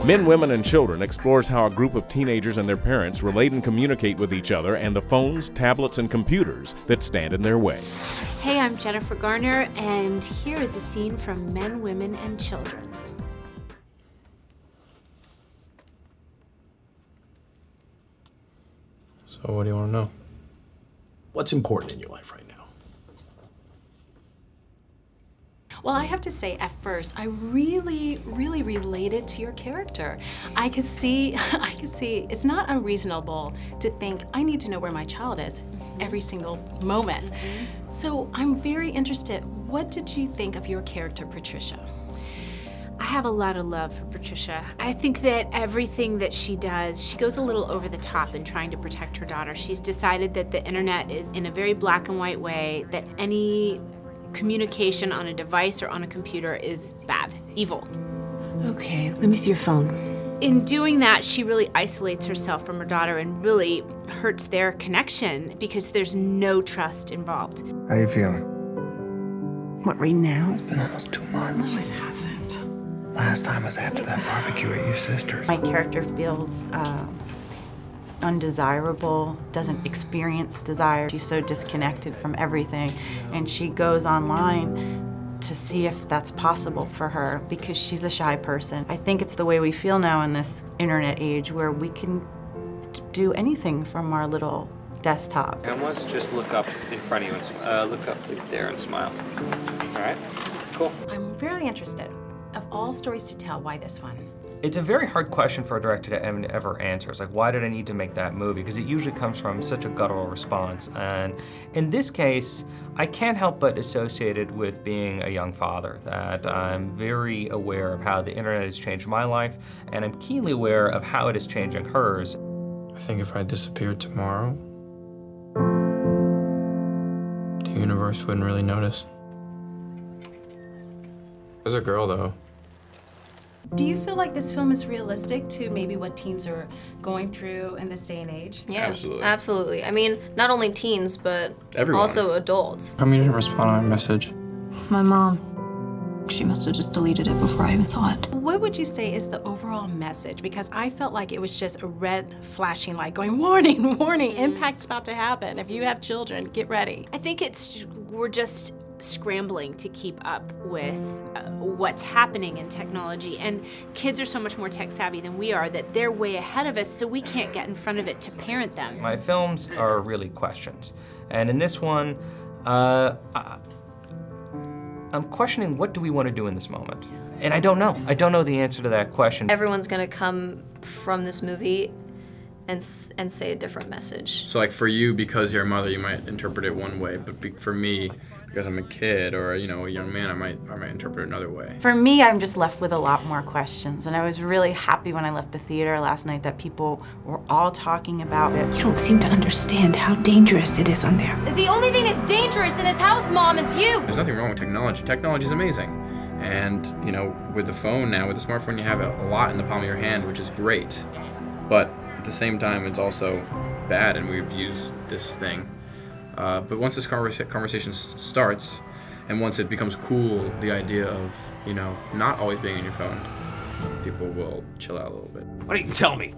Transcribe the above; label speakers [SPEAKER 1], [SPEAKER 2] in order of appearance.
[SPEAKER 1] Men, Women, and Children explores how a group of teenagers and their parents relate and communicate with each other and the phones, tablets, and computers that stand in their way.
[SPEAKER 2] Hey, I'm Jennifer Garner, and here is a scene from Men, Women, and Children.
[SPEAKER 3] So what do you want to know?
[SPEAKER 4] What's important in your life right now?
[SPEAKER 5] Well, I have to say, at first, I really related to your character. I could see it's not unreasonable to think I need to know where my child is every single moment. So I'm very interested. What did you think of your character, Patricia?
[SPEAKER 2] I have a lot of love for Patricia. I think that everything that she does, she goes a little over the top in trying to protect her daughter. She's decided that the internet, in a very black and white way, that any communication on a device or on a computer is bad, evil.
[SPEAKER 6] Okay, let me see your phone.
[SPEAKER 2] In doing that, she really isolates herself from her daughter and really hurts their connection because there's no trust involved.
[SPEAKER 7] How you feeling?
[SPEAKER 6] What, right now?
[SPEAKER 7] It's been almost 2 months.
[SPEAKER 5] No, it hasn't.
[SPEAKER 7] Last time was after that barbecue at your sister's.
[SPEAKER 8] My character feels undesirable, doesn't experience desire. She's so disconnected from everything, and she goes online to see if that's possible for her because she's a shy person. I think it's the way we feel now in this internet age where we can do anything from our little desktop.
[SPEAKER 3] And let's just look up in front of you and look up there and smile. All right, cool.
[SPEAKER 5] I'm very interested. Of all stories to tell, why this one?
[SPEAKER 9] It's a very hard question for a director to ever answer. It's like, why did I need to make that movie? Because it usually comes from such a guttural response. And in this case, I can't help but associate it with being a young father, that I'm very aware of how the internet has changed my life, and I'm keenly aware of how it is changing hers.
[SPEAKER 3] I think if I disappeared tomorrow, the universe wouldn't really notice. There's a girl, though.
[SPEAKER 5] Do you feel like this film is realistic to maybe what teens are going through in this day and age?
[SPEAKER 10] Yeah,
[SPEAKER 3] Absolutely.
[SPEAKER 10] absolutely. I mean, not only teens, but
[SPEAKER 3] Everyone.
[SPEAKER 10] also adults.
[SPEAKER 3] How come you didn't respond to my message?
[SPEAKER 6] My mom. She must have just deleted it before I even saw it.
[SPEAKER 5] What would you say is the overall message? Because I felt like it was just a red flashing light going, warning, warning, impact's about to happen. If you have children, get ready.
[SPEAKER 2] I think we're just scrambling to keep up with what's happening in technology, and kids are so much more tech savvy than we are that they're way ahead of us, so we can't get in front of it to parent them.
[SPEAKER 9] My films are really questions. And in this one, I'm questioning, what do we want to do in this moment? And I don't know. I don't know the answer to that question.
[SPEAKER 10] Everyone's gonna come from this movie and say a different message.
[SPEAKER 3] So like for you, because you're a mother, you might interpret it one way, but for me, because I'm a kid or a young man, I might interpret it another way.
[SPEAKER 8] For me, I'm just left with a lot more questions, and I was really happy when I left the theater last night that people were all talking about it.
[SPEAKER 6] You don't seem to understand how dangerous it is on there.
[SPEAKER 10] The only thing that's dangerous in this house, Mom, is you!
[SPEAKER 3] There's nothing wrong with technology. Technology is amazing. And, with the phone now, with the smartphone, you have a lot in the palm of your hand, which is great. But at the same time, it's also bad, and we abuse this thing. But once this conversation starts, and once it becomes cool, the idea of, not always being on your phone, people will chill out a little bit.
[SPEAKER 4] Why don't you tell me?